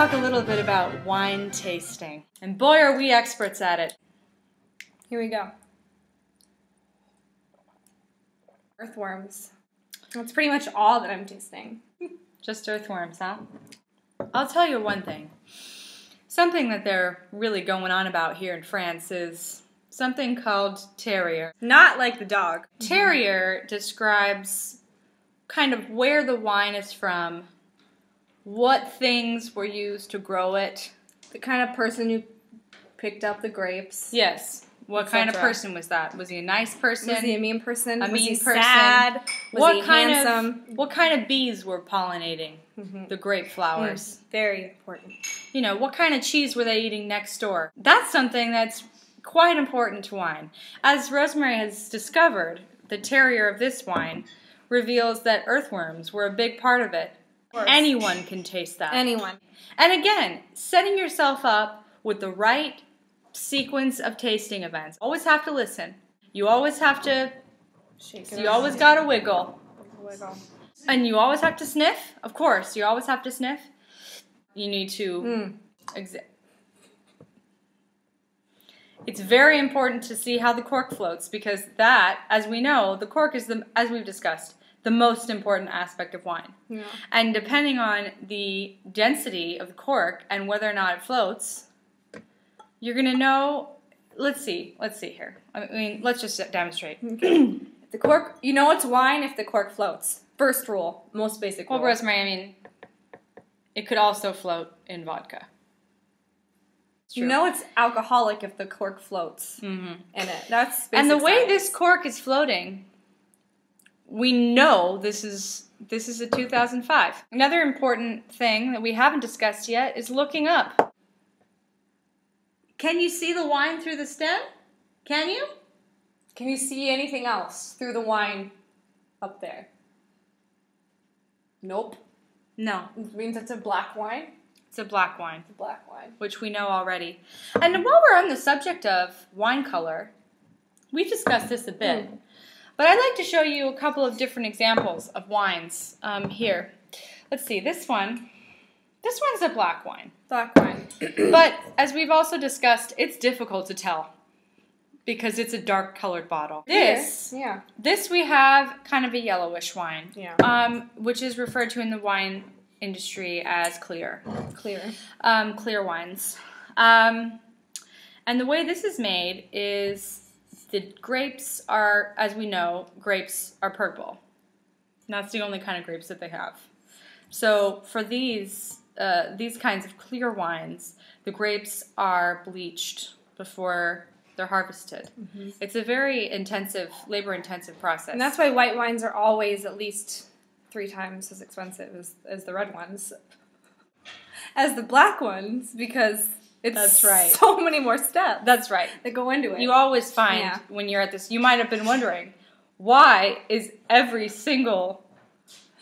talk a little bit about wine tasting. And boy, are we experts at it. Here we go. Earthworms. That's pretty much all that I'm tasting. Just earthworms, huh? I'll tell you one thing. Something that they're really going on about here in France is something called terrier. Not like the dog. Terrier describes kind of where the wine is from, what things were used to grow it. The kind of person who picked up the grapes. Yes. What kind of person was that? Was he a nice person? Was he a mean person? A was mean he person? Sad? Was he handsome? What kind of bees were pollinating the grape flowers? Very important. You know, what kind of cheese were they eating next door? That's something that's quite important to wine. As Rosemary has discovered, the terrier of this wine reveals that earthworms were a big part of it. Anyone can taste that. Anyone. And again, setting yourself up with the right sequence of tasting events. Always have to listen. You always have to Shake you always got to wiggle. Wiggle. And you always have to sniff. Of course, you always have to sniff. You need to It's very important to see how the cork floats, because that, as we know, the cork is, as we've discussed, the most important aspect of wine. Yeah. And depending on the density of the cork and whether or not it floats, you're going to know. Let's see here. I mean, let's just demonstrate. Okay. The cork, you know it's wine if the cork floats. First rule, most basic rule. Well, Rosemary, I mean, it could also float in vodka. You know it's alcoholic if the cork floats in it. That's basic and the way science. this cork is floating, we know this is a 2005. Another important thing that we haven't discussed yet is looking up. Can you see the wine through the stem? Can you? Can you see anything else through the wine up there? Nope. No. It means it's a black wine. It's a black wine. It's a black wine. Which we know already. And while we're on the subject of wine color, we've discussed this a bit. But I'd like to show you a couple of different examples of wines here. Let's see, this one's a black wine. Black wine. But as we've also discussed, it's difficult to tell because it's a dark colored bottle. This we have kind of a yellowish wine, which is referred to in the wine industry as clear wines. And the way this is made is the grapes are, as we know, grapes are purple. And that's the only kind of grapes that they have. So for these kinds of clear wines, the grapes are bleached before they're harvested. It's a very labor-intensive process. And that's why white wines are always at least 3 times as expensive as the red ones, as the black ones, because it's so many more steps. That's right. That go into it. You always find when you're at this, you might have been wondering, why is every single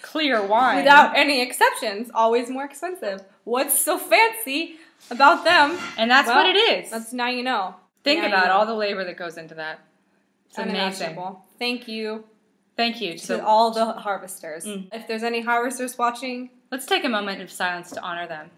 clear wine, without any exceptions, always more expensive? What's so fancy about them? And that's what it is. That's now you know. Think about all the labor that goes into that. It's amazing. Thank you. Thank you to all the harvesters. If there's any harvesters watching, let's take a moment of silence to honor them.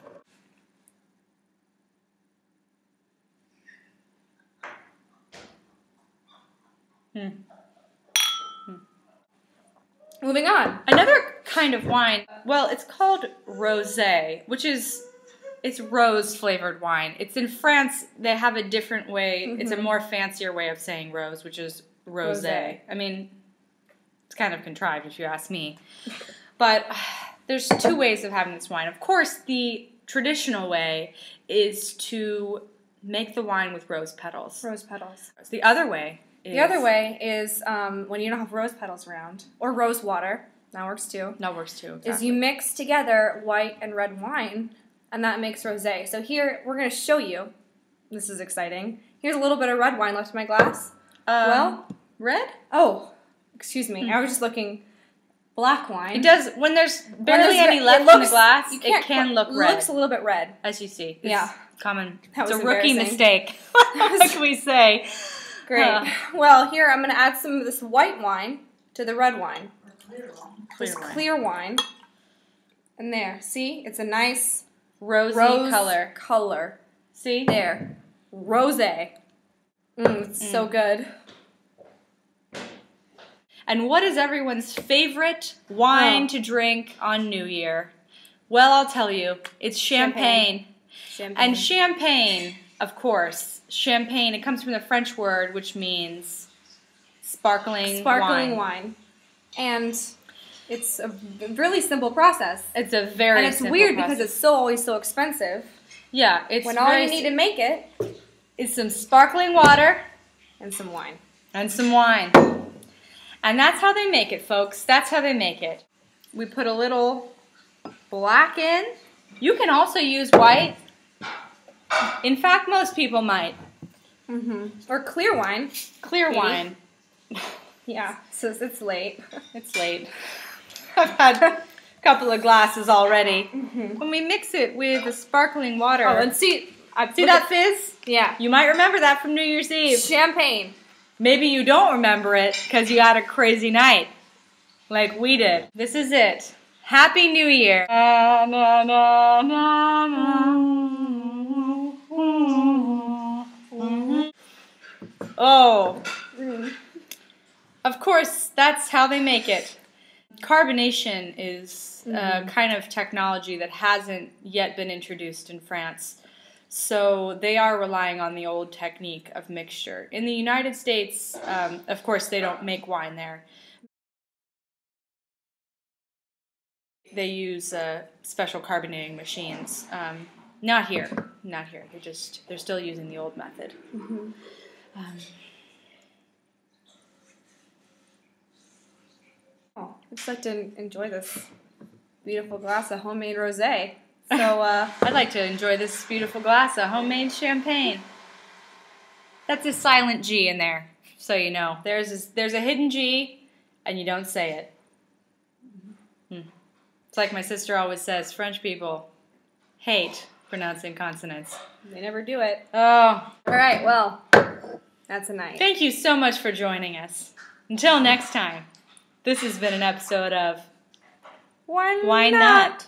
Moving on. Another kind of wine, well, it's called rosé, which is, it's rose-flavored wine. It's in France, they have a different way, it's a more fancier way of saying rose, which is rosé. I mean, it's kind of contrived if you ask me. But there's 2 ways of having this wine. Of course, the traditional way is to make the wine with rose petals. Rose petals. The other way is... when you don't have rose petals around, or rose water, that works too. That works too, exactly. Is you mix together white and red wine, and that makes rosé. So here, we're going to show you. This is exciting. Here's a little bit of red wine left in my glass. Red? Oh, excuse me. I was just looking. Black wine. It does, when there's barely any left in the glass, it can look red. It looks a little bit red. As you see. It's common. It's a rookie mistake. What can we say? Great. Well, here I'm going to add some of this white wine to the red wine. This clear wine. And there, see? It's a nice Rosy color. Color. See? There. Rosé. It's so good. And what is everyone's favorite wine to drink on New Year? Well, I'll tell you. It's champagne. And champagne, of course, champagne, it comes from the French word, which means sparkling wine. And it's a really simple process. It's a very simple And it's weird because it's always so expensive. Yeah, it's when all you need to make it is some sparkling water and some wine. And some wine. And that's how they make it, folks. That's how they make it. We put a little black in. You can also use white. In fact, most people might. Or clear wine. Clear wine. Yeah, so it's late. It's late. I've had a couple of glasses already. When we mix it with the sparkling water. Oh, and see that fizz? Yeah. You might remember that from New Year's Eve. Champagne. Maybe you don't remember it because you had a crazy night. Like we did. This is it. Happy New Year. Na, na, na, na, na. Oh. Of course, that's how they make it. Carbonation is a kind of technology that hasn't yet been introduced in France. So they are relying on the old technique of mixture. In the United States, of course, they don't make wine there. They use special carbonating machines. Not here. Not here. They're still using the old method. I'd just like to enjoy this beautiful glass of homemade rosé. So I'd like to enjoy this beautiful glass of homemade champagne. That's a silent G in there, so you know. There's a hidden G, and you don't say it. It's like my sister always says, French people hate pronouncing consonants. They never do it. Oh. All right, well, that's a night. Thank you so much for joining us. Until next time, this has been an episode of Why Not?